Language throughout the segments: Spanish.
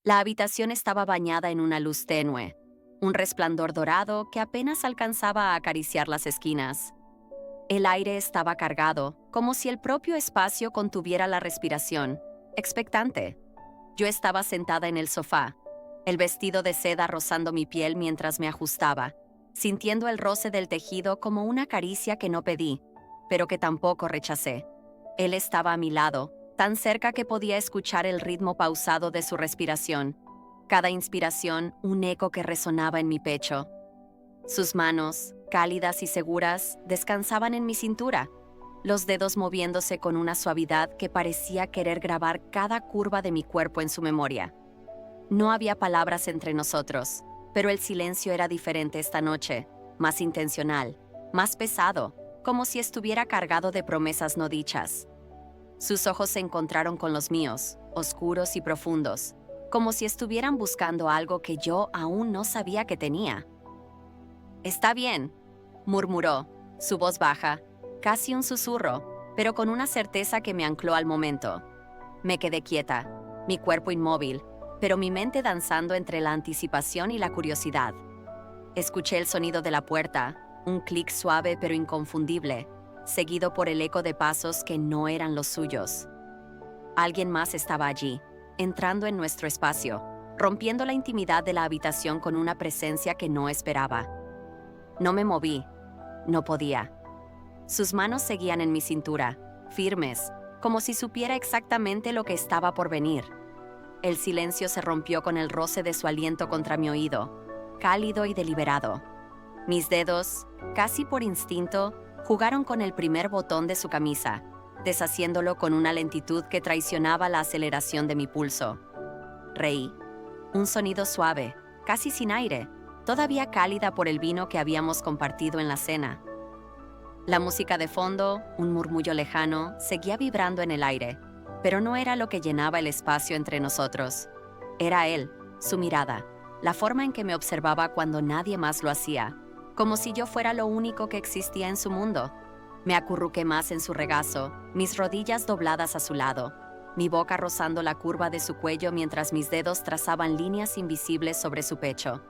La habitación estaba bañada en una luz tenue, un resplandor dorado que apenas alcanzaba a acariciar las esquinas. El aire estaba cargado, como si el propio espacio contuviera la respiración, expectante. Yo estaba sentada en el sofá, el vestido de seda rozando mi piel mientras me ajustaba, sintiendo el roce del tejido como una caricia que no pedí, pero que tampoco rechacé. Él estaba a mi lado, tan cerca que podía escuchar el ritmo pausado de su respiración. Cada inspiración, un eco que resonaba en mi pecho. Sus manos, cálidas y seguras, descansaban en mi cintura, los dedos moviéndose con una suavidad que parecía querer grabar cada curva de mi cuerpo en su memoria. No había palabras entre nosotros, pero el silencio era diferente esta noche, más intencional, más pesado, como si estuviera cargado de promesas no dichas. Sus ojos se encontraron con los míos, oscuros y profundos, como si estuvieran buscando algo que yo aún no sabía que tenía. «Está bien», murmuró, su voz baja, casi un susurro, pero con una certeza que me ancló al momento. Me quedé quieta, mi cuerpo inmóvil, pero mi mente danzando entre la anticipación y la curiosidad. Escuché el sonido de la puerta, un clic suave pero inconfundible, seguido por el eco de pasos que no eran los suyos. Alguien más estaba allí, entrando en nuestro espacio, rompiendo la intimidad de la habitación con una presencia que no esperaba. No me moví, no podía. Sus manos seguían en mi cintura, firmes, como si supiera exactamente lo que estaba por venir. El silencio se rompió con el roce de su aliento contra mi oído, cálido y deliberado. Mis dedos, casi por instinto, jugaron con el primer botón de su camisa, deshaciéndolo con una lentitud que traicionaba la aceleración de mi pulso. Reí. Un sonido suave, casi sin aire, todavía cálida por el vino que habíamos compartido en la cena. La música de fondo, un murmullo lejano, seguía vibrando en el aire, pero no era lo que llenaba el espacio entre nosotros. Era él, su mirada, la forma en que me observaba cuando nadie más lo hacía, como si yo fuera lo único que existía en su mundo. Me acurruqué más en su regazo, mis rodillas dobladas a su lado, mi boca rozando la curva de su cuello mientras mis dedos trazaban líneas invisibles sobre su pecho.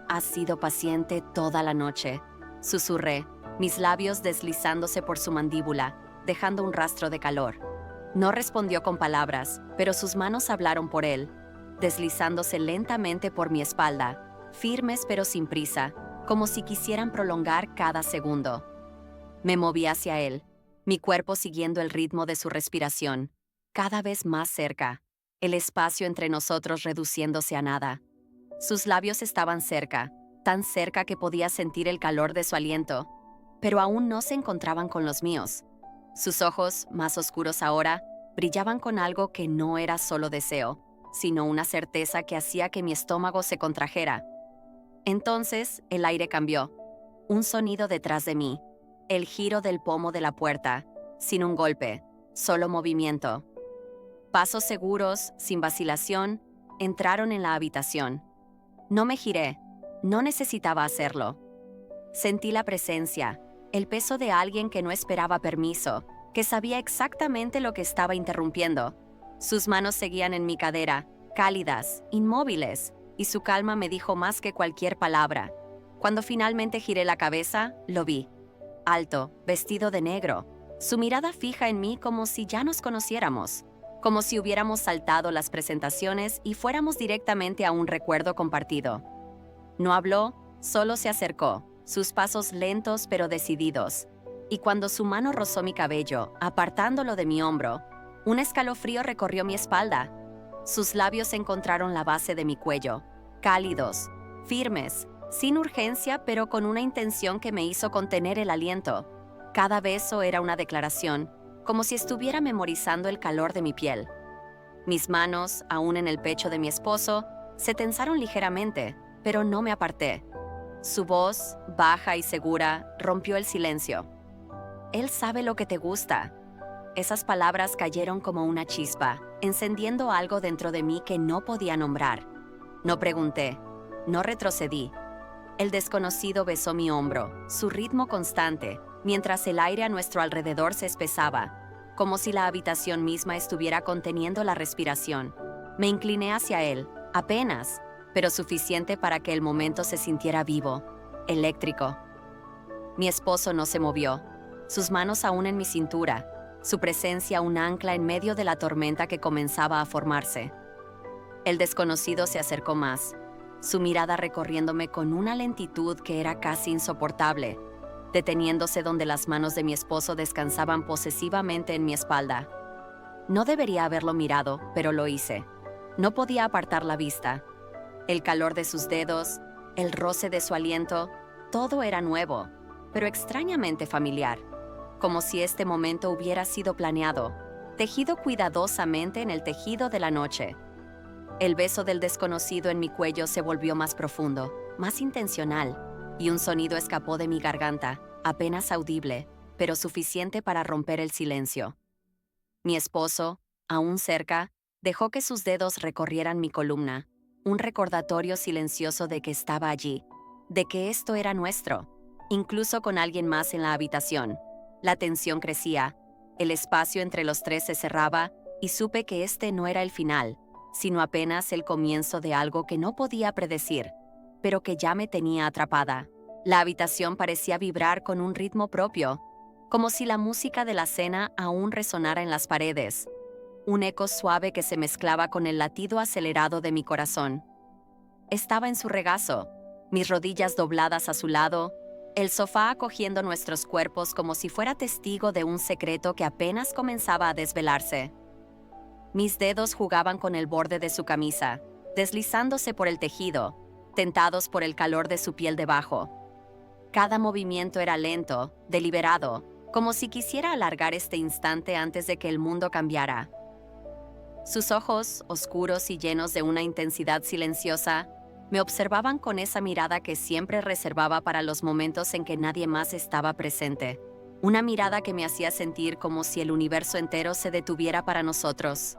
«Has sido paciente toda la noche», susurré, mis labios deslizándose por su mandíbula, dejando un rastro de calor. No respondió con palabras, pero sus manos hablaron por él, deslizándose lentamente por mi espalda, firmes pero sin prisa, como si quisieran prolongar cada segundo. Me moví hacia él, mi cuerpo siguiendo el ritmo de su respiración, cada vez más cerca, el espacio entre nosotros reduciéndose a nada. Sus labios estaban cerca, tan cerca que podía sentir el calor de su aliento, pero aún no se encontraban con los míos. Sus ojos, más oscuros ahora, brillaban con algo que no era solo deseo, sino una certeza que hacía que mi estómago se contrajera. Entonces, el aire cambió. Un sonido detrás de mí, el giro del pomo de la puerta, sin un golpe, solo movimiento. Pasos seguros, sin vacilación, entraron en la habitación. No me giré, no necesitaba hacerlo. Sentí la presencia, el peso de alguien que no esperaba permiso, que sabía exactamente lo que estaba interrumpiendo. Sus manos seguían en mi cadera, cálidas, inmóviles, y su calma me dijo más que cualquier palabra. Cuando finalmente giré la cabeza, lo vi. Alto, vestido de negro, su mirada fija en mí como si ya nos conociéramos, como si hubiéramos saltado las presentaciones y fuéramos directamente a un recuerdo compartido. No habló, solo se acercó, sus pasos lentos pero decididos, y cuando su mano rozó mi cabello, apartándolo de mi hombro, un escalofrío recorrió mi espalda. Sus labios encontraron la base de mi cuello, cálidos, firmes, sin urgencia pero con una intención que me hizo contener el aliento. Cada beso era una declaración, como si estuviera memorizando el calor de mi piel. Mis manos, aún en el pecho de mi esposo, se tensaron ligeramente, pero no me aparté. Su voz, baja y segura, rompió el silencio. «Él sabe lo que te gusta». Esas palabras cayeron como una chispa, encendiendo algo dentro de mí que no podía nombrar. No pregunté, no retrocedí. El desconocido besó mi hombro, su ritmo constante, mientras el aire a nuestro alrededor se espesaba, como si la habitación misma estuviera conteniendo la respiración. Me incliné hacia él, apenas, pero suficiente para que el momento se sintiera vivo, eléctrico. Mi esposo no se movió, sus manos aún en mi cintura, su presencia un ancla en medio de la tormenta que comenzaba a formarse. El desconocido se acercó más, su mirada recorriéndome con una lentitud que era casi insoportable, deteniéndose donde las manos de mi esposo descansaban posesivamente en mi espalda. No debería haberlo mirado, pero lo hice. No podía apartar la vista. El calor de sus dedos, el roce de su aliento, todo era nuevo, pero extrañamente familiar, como si este momento hubiera sido planeado, tejido cuidadosamente en el tejido de la noche. El beso del desconocido en mi cuello se volvió más profundo, más intencional, y un sonido escapó de mi garganta, apenas audible, pero suficiente para romper el silencio. Mi esposo, aún cerca, dejó que sus dedos recorrieran mi columna, un recordatorio silencioso de que estaba allí, de que esto era nuestro, incluso con alguien más en la habitación. La tensión crecía, el espacio entre los tres se cerraba y supe que este no era el final, sino apenas el comienzo de algo que no podía predecir, pero que ya me tenía atrapada. La habitación parecía vibrar con un ritmo propio, como si la música de la cena aún resonara en las paredes, un eco suave que se mezclaba con el latido acelerado de mi corazón. Estaba en su regazo, mis rodillas dobladas a su lado, el sofá acogiendo nuestros cuerpos como si fuera testigo de un secreto que apenas comenzaba a desvelarse. Mis dedos jugaban con el borde de su camisa, deslizándose por el tejido, tentados por el calor de su piel debajo. Cada movimiento era lento, deliberado, como si quisiera alargar este instante antes de que el mundo cambiara. Sus ojos, oscuros y llenos de una intensidad silenciosa, me observaban con esa mirada que siempre reservaba para los momentos en que nadie más estaba presente. Una mirada que me hacía sentir como si el universo entero se detuviera para nosotros.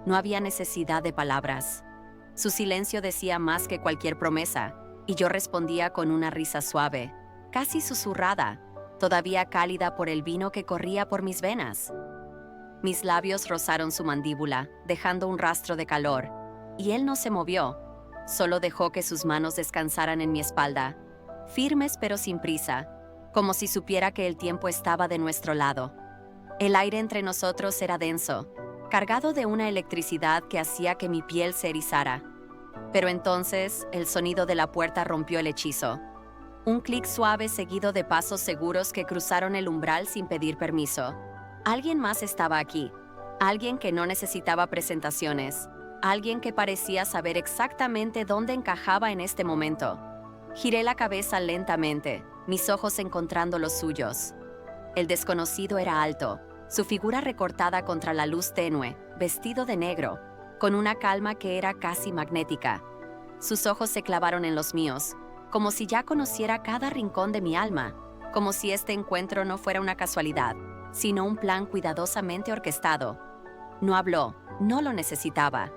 No había necesidad de palabras. Su silencio decía más que cualquier promesa, y yo respondía con una risa suave, casi susurrada, todavía cálida por el vino que corría por mis venas. Mis labios rozaron su mandíbula, dejando un rastro de calor, y él no se movió, solo dejó que sus manos descansaran en mi espalda, firmes pero sin prisa, como si supiera que el tiempo estaba de nuestro lado. El aire entre nosotros era denso, cargado de una electricidad que hacía que mi piel se erizara. Pero entonces, el sonido de la puerta rompió el hechizo. Un clic suave seguido de pasos seguros que cruzaron el umbral sin pedir permiso. Alguien más estaba aquí, alguien que no necesitaba presentaciones, alguien que parecía saber exactamente dónde encajaba en este momento. Giré la cabeza lentamente, mis ojos encontrando los suyos. El desconocido era alto, su figura recortada contra la luz tenue, vestido de negro, con una calma que era casi magnética. Sus ojos se clavaron en los míos, como si ya conociera cada rincón de mi alma, como si este encuentro no fuera una casualidad, sino un plan cuidadosamente orquestado. No habló, no lo necesitaba.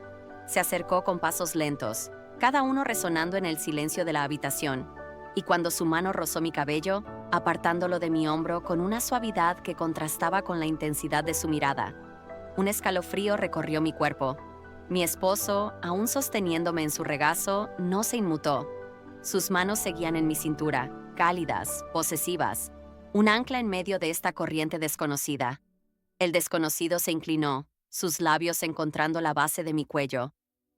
Se acercó con pasos lentos, cada uno resonando en el silencio de la habitación, y cuando su mano rozó mi cabello, apartándolo de mi hombro con una suavidad que contrastaba con la intensidad de su mirada. Un escalofrío recorrió mi cuerpo. Mi esposo, aún sosteniéndome en su regazo, no se inmutó. Sus manos seguían en mi cintura, cálidas, posesivas, un ancla en medio de esta corriente desconocida. El desconocido se inclinó, sus labios encontrando la base de mi cuello.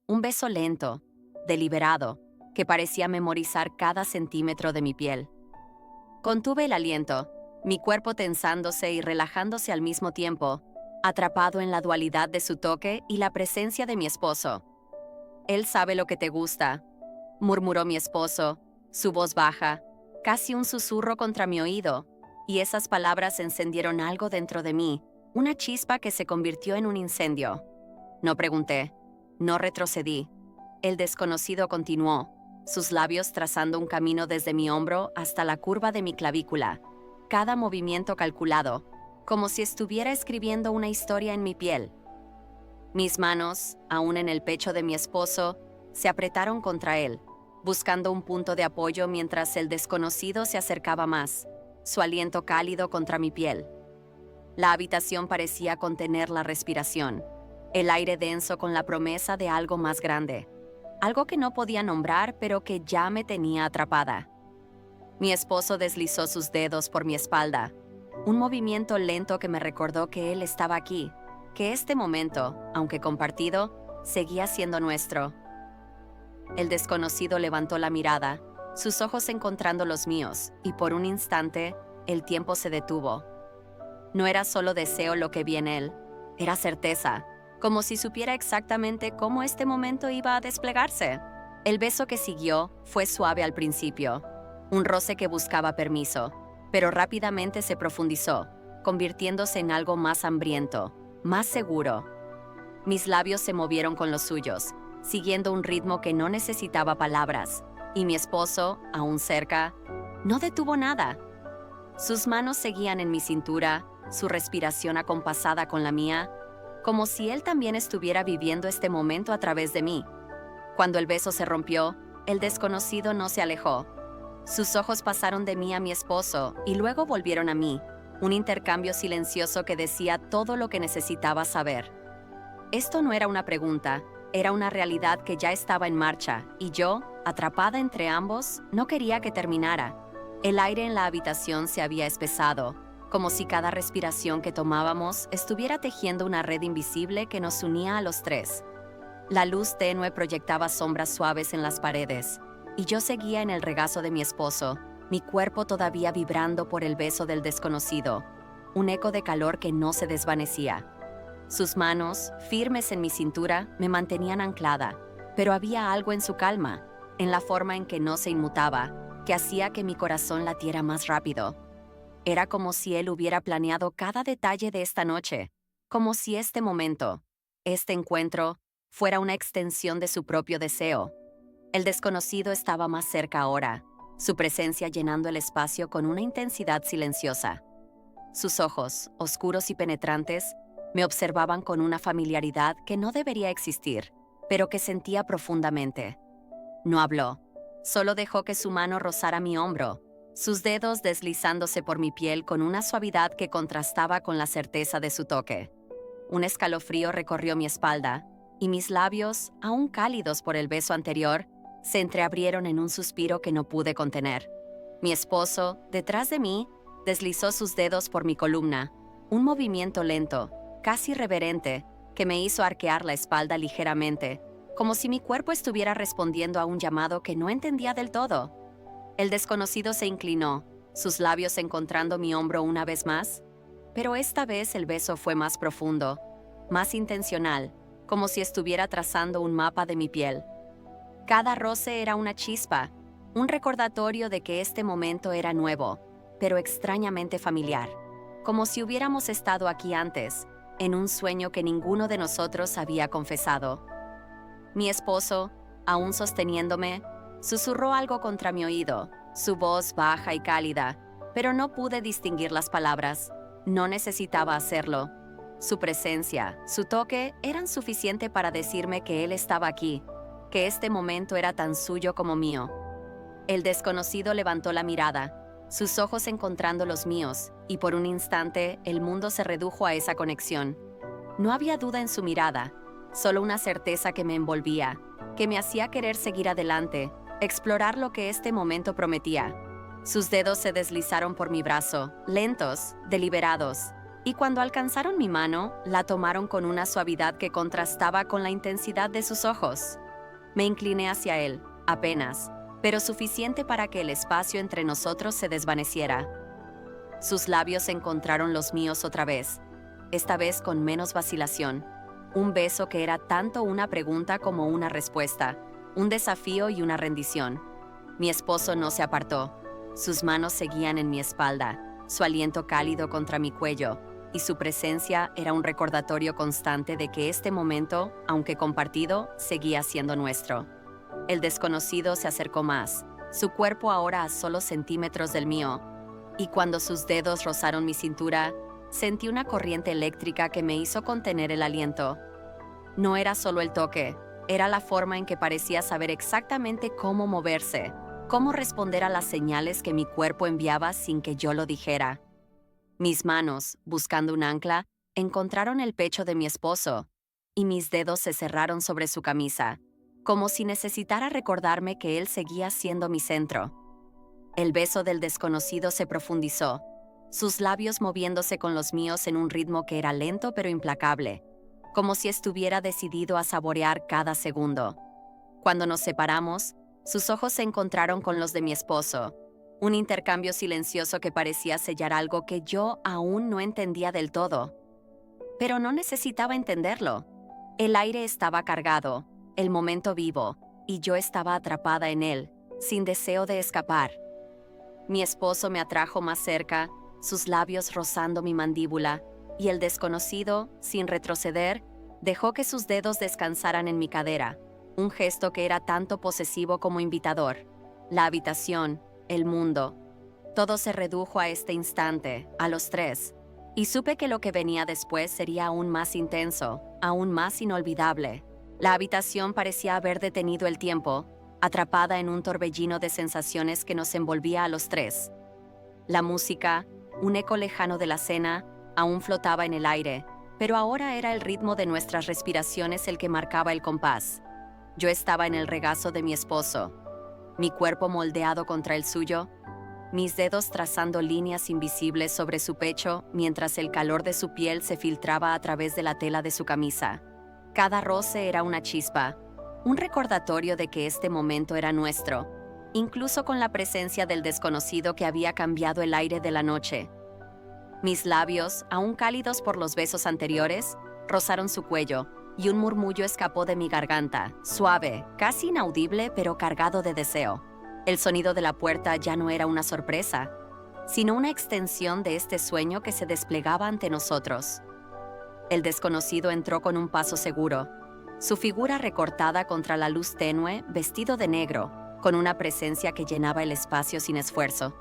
Un beso lento, deliberado, que parecía memorizar cada centímetro de mi piel. Contuve el aliento, mi cuerpo tensándose y relajándose al mismo tiempo, atrapado en la dualidad de su toque y la presencia de mi esposo. «Él sabe lo que te gusta», murmuró mi esposo, su voz baja, casi un susurro contra mi oído, y esas palabras encendieron algo dentro de mí, una chispa que se convirtió en un incendio. No pregunté, no retrocedí. El desconocido continuó, sus labios trazando un camino desde mi hombro hasta la curva de mi clavícula, cada movimiento calculado, como si estuviera escribiendo una historia en mi piel. Mis manos, aún en el pecho de mi esposo, se apretaron contra él, buscando un punto de apoyo mientras el desconocido se acercaba más, su aliento cálido contra mi piel. La habitación parecía contener la respiración. el aire denso con la promesa de algo más grande, algo que no podía nombrar pero que ya me tenía atrapada. Mi esposo deslizó sus dedos por mi espalda, un movimiento lento que me recordó que él estaba aquí, que este momento, aunque compartido, seguía siendo nuestro. El desconocido levantó la mirada, sus ojos encontrando los míos, y por un instante, el tiempo se detuvo. No era solo deseo lo que vi en él, era certeza, como si supiera exactamente cómo este momento iba a desplegarse. El beso que siguió fue suave al principio, un roce que buscaba permiso, pero rápidamente se profundizó, convirtiéndose en algo más hambriento, más seguro. Mis labios se movieron con los suyos, siguiendo un ritmo que no necesitaba palabras, y mi esposo, aún cerca, no detuvo nada. Sus manos seguían en mi cintura, su respiración acompasada con la mía, como si él también estuviera viviendo este momento a través de mí. Cuando el beso se rompió, el desconocido no se alejó. Sus ojos pasaron de mí a mi esposo y luego volvieron a mí, un intercambio silencioso que decía todo lo que necesitaba saber. Esto no era una pregunta, era una realidad que ya estaba en marcha, y yo, atrapada entre ambos, no quería que terminara. El aire en la habitación se había espesado, como si cada respiración que tomábamos estuviera tejiendo una red invisible que nos unía a los tres. La luz tenue proyectaba sombras suaves en las paredes, y yo seguía en el regazo de mi esposo, mi cuerpo todavía vibrando por el beso del desconocido, un eco de calor que no se desvanecía. Sus manos, firmes en mi cintura, me mantenían anclada, pero había algo en su calma, en la forma en que no se inmutaba, que hacía que mi corazón latiera más rápido. Era como si él hubiera planeado cada detalle de esta noche, como si este momento, este encuentro, fuera una extensión de su propio deseo. El desconocido estaba más cerca ahora, su presencia llenando el espacio con una intensidad silenciosa. Sus ojos, oscuros y penetrantes, me observaban con una familiaridad que no debería existir, pero que sentía profundamente. No habló, solo dejó que su mano rozara mi hombro, sus dedos deslizándose por mi piel con una suavidad que contrastaba con la certeza de su toque. Un escalofrío recorrió mi espalda, y mis labios, aún cálidos por el beso anterior, se entreabrieron en un suspiro que no pude contener. Mi esposo, detrás de mí, deslizó sus dedos por mi columna, un movimiento lento, casi reverente, que me hizo arquear la espalda ligeramente, como si mi cuerpo estuviera respondiendo a un llamado que no entendía del todo. El desconocido se inclinó, sus labios encontrando mi hombro una vez más, pero esta vez el beso fue más profundo, más intencional, como si estuviera trazando un mapa de mi piel. Cada roce era una chispa, un recordatorio de que este momento era nuevo, pero extrañamente familiar, como si hubiéramos estado aquí antes, en un sueño que ninguno de nosotros había confesado. Mi esposo, aún sosteniéndome, susurró algo contra mi oído, su voz baja y cálida, pero no pude distinguir las palabras. No necesitaba hacerlo. Su presencia, su toque eran suficiente para decirme que él estaba aquí, que este momento era tan suyo como mío. El desconocido levantó la mirada, sus ojos encontrando los míos, y por un instante el mundo se redujo a esa conexión. No había duda en su mirada, solo una certeza que me envolvía, que me hacía querer seguir adelante, explorar lo que este momento prometía. Sus dedos se deslizaron por mi brazo, lentos, deliberados, y cuando alcanzaron mi mano, la tomaron con una suavidad que contrastaba con la intensidad de sus ojos. Me incliné hacia él, apenas, pero suficiente para que el espacio entre nosotros se desvaneciera. Sus labios encontraron los míos otra vez, esta vez con menos vacilación. Un beso que era tanto una pregunta como una respuesta, un desafío y una rendición. Mi esposo no se apartó. Sus manos seguían en mi espalda, su aliento cálido contra mi cuello, y su presencia era un recordatorio constante de que este momento, aunque compartido, seguía siendo nuestro. El desconocido se acercó más, su cuerpo ahora a solo centímetros del mío, y cuando sus dedos rozaron mi cintura, sentí una corriente eléctrica que me hizo contener el aliento. No era solo el toque, era la forma en que parecía saber exactamente cómo moverse, cómo responder a las señales que mi cuerpo enviaba sin que yo lo dijera. Mis manos, buscando un ancla, encontraron el pecho de mi esposo, y mis dedos se cerraron sobre su camisa, como si necesitara recordarme que él seguía siendo mi centro. El beso del desconocido se profundizó, sus labios moviéndose con los míos en un ritmo que era lento pero implacable, como si estuviera decidido a saborear cada segundo. Cuando nos separamos, sus ojos se encontraron con los de mi esposo, un intercambio silencioso que parecía sellar algo que yo aún no entendía del todo. Pero no necesitaba entenderlo. El aire estaba cargado, el momento vivo, y yo estaba atrapada en él, sin deseo de escapar. Mi esposo me atrajo más cerca, sus labios rozando mi mandíbula, y el desconocido, sin retroceder, dejó que sus dedos descansaran en mi cadera, un gesto que era tanto posesivo como invitador. La habitación, el mundo, todo se redujo a este instante, a los tres, y supe que lo que venía después sería aún más intenso, aún más inolvidable. La habitación parecía haber detenido el tiempo, atrapada en un torbellino de sensaciones que nos envolvía a los tres. La música, un eco lejano de la cena, aún flotaba en el aire, pero ahora era el ritmo de nuestras respiraciones el que marcaba el compás. Yo estaba en el regazo de mi esposo, mi cuerpo moldeado contra el suyo, mis dedos trazando líneas invisibles sobre su pecho mientras el calor de su piel se filtraba a través de la tela de su camisa. Cada roce era una chispa, un recordatorio de que este momento era nuestro, incluso con la presencia del desconocido que había cambiado el aire de la noche. Mis labios, aún cálidos por los besos anteriores, rozaron su cuello, y un murmullo escapó de mi garganta, suave, casi inaudible, pero cargado de deseo. El sonido de la puerta ya no era una sorpresa, sino una extensión de este sueño que se desplegaba ante nosotros. El desconocido entró con un paso seguro, su figura recortada contra la luz tenue, vestido de negro, con una presencia que llenaba el espacio sin esfuerzo.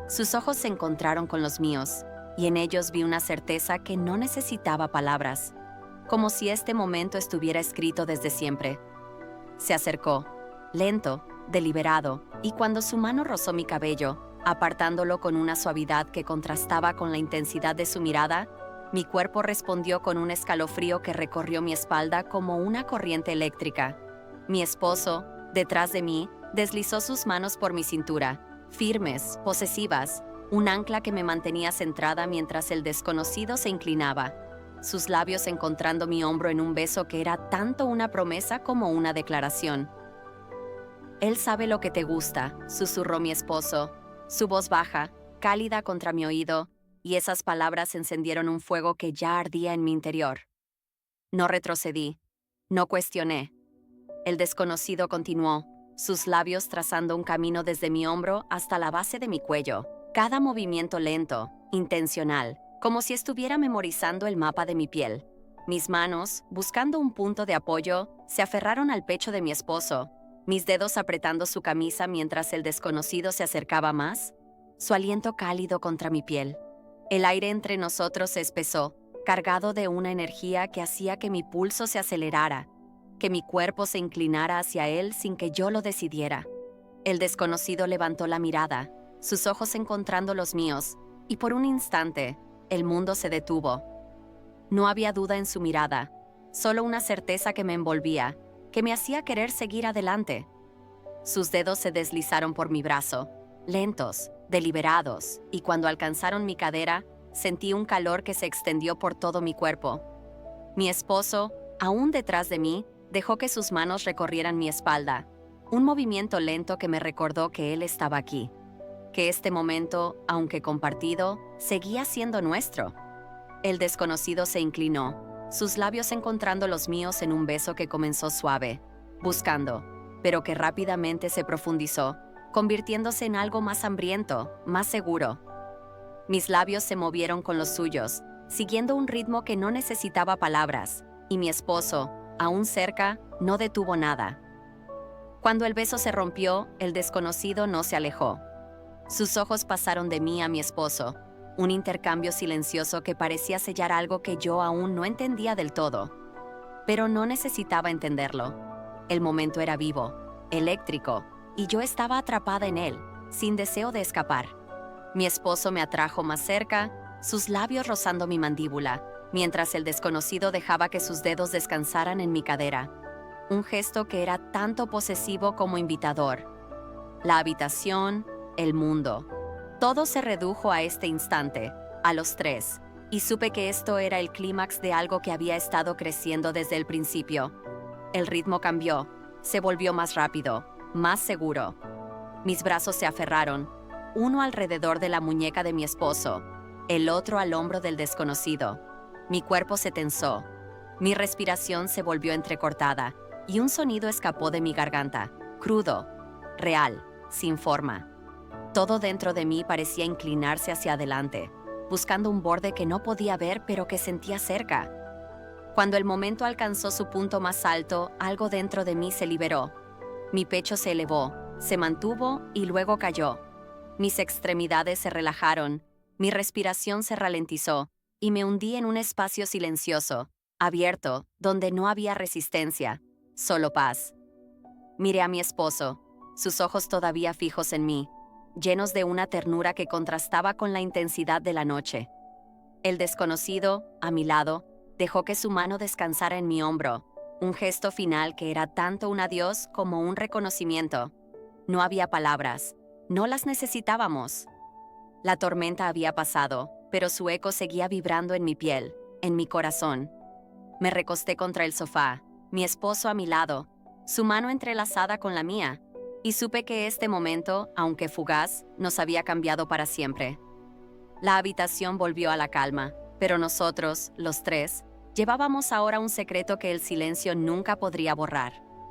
Sus ojos se encontraron con los míos, y en ellos vi una certeza que no necesitaba palabras, como si este momento estuviera escrito desde siempre. Se acercó, lento, deliberado, y cuando su mano rozó mi cabello, apartándolo con una suavidad que contrastaba con la intensidad de su mirada, mi cuerpo respondió con un escalofrío que recorrió mi espalda como una corriente eléctrica. Mi esposo, detrás de mí, deslizó sus manos por mi cintura, firmes, posesivas, un ancla que me mantenía centrada mientras el desconocido se inclinaba, sus labios encontrando mi hombro en un beso que era tanto una promesa como una declaración. «Él sabe lo que te gusta», susurró mi esposo, su voz baja, cálida contra mi oído, y esas palabras encendieron un fuego que ya ardía en mi interior. No retrocedí, no cuestioné. El desconocido continuó, sus labios trazando un camino desde mi hombro hasta la base de mi cuello, cada movimiento lento, intencional, como si estuviera memorizando el mapa de mi piel. Mis manos, buscando un punto de apoyo, se aferraron al pecho de mi esposo, mis dedos apretando su camisa mientras el desconocido se acercaba más, su aliento cálido contra mi piel. El aire entre nosotros se espesó, cargado de una energía que hacía que mi pulso se acelerara, que mi cuerpo se inclinara hacia él sin que yo lo decidiera. El desconocido levantó la mirada, sus ojos encontrando los míos, y por un instante, el mundo se detuvo. No había duda en su mirada, solo una certeza que me envolvía, que me hacía querer seguir adelante. Sus dedos se deslizaron por mi brazo, lentos, deliberados, y cuando alcanzaron mi cadera, sentí un calor que se extendió por todo mi cuerpo. Mi esposo, aún detrás de mí, dejó que sus manos recorrieran mi espalda, un movimiento lento que me recordó que él estaba aquí, que este momento, aunque compartido, seguía siendo nuestro. El desconocido se inclinó, sus labios encontrando los míos en un beso que comenzó suave, buscando, pero que rápidamente se profundizó, convirtiéndose en algo más hambriento, más seguro. Mis labios se movieron con los suyos, siguiendo un ritmo que no necesitaba palabras, y mi esposo, aún cerca, no detuvo nada. Cuando el beso se rompió, el desconocido no se alejó. Sus ojos pasaron de mí a mi esposo, un intercambio silencioso que parecía sellar algo que yo aún no entendía del todo. Pero no necesitaba entenderlo. El momento era vivo, eléctrico, y yo estaba atrapada en él, sin deseo de escapar. Mi esposo me atrajo más cerca, sus labios rozando mi mandíbula, mientras el desconocido dejaba que sus dedos descansaran en mi cadera. Un gesto que era tanto posesivo como invitador. La habitación, el mundo. Todo se redujo a este instante, a los tres, y supe que esto era el clímax de algo que había estado creciendo desde el principio. El ritmo cambió, se volvió más rápido, más seguro. Mis brazos se aferraron, uno alrededor de la muñeca de mi esposo, el otro al hombro del desconocido. Mi cuerpo se tensó, mi respiración se volvió entrecortada, y un sonido escapó de mi garganta, crudo, real, sin forma. Todo dentro de mí parecía inclinarse hacia adelante, buscando un borde que no podía ver pero que sentía cerca. Cuando el momento alcanzó su punto más alto, algo dentro de mí se liberó. Mi pecho se elevó, se mantuvo y luego cayó. Mis extremidades se relajaron, mi respiración se ralentizó y me hundí en un espacio silencioso, abierto, donde no había resistencia, solo paz. Miré a mi esposo, sus ojos todavía fijos en mí, llenos de una ternura que contrastaba con la intensidad de la noche. El desconocido, a mi lado, dejó que su mano descansara en mi hombro, un gesto final que era tanto un adiós como un reconocimiento. No había palabras, no las necesitábamos. La tormenta había pasado, pero su eco seguía vibrando en mi piel, en mi corazón. Me recosté contra el sofá, mi esposo a mi lado, su mano entrelazada con la mía, y supe que este momento, aunque fugaz, nos había cambiado para siempre. La habitación volvió a la calma, pero nosotros, los tres, llevábamos ahora un secreto que el silencio nunca podría borrar.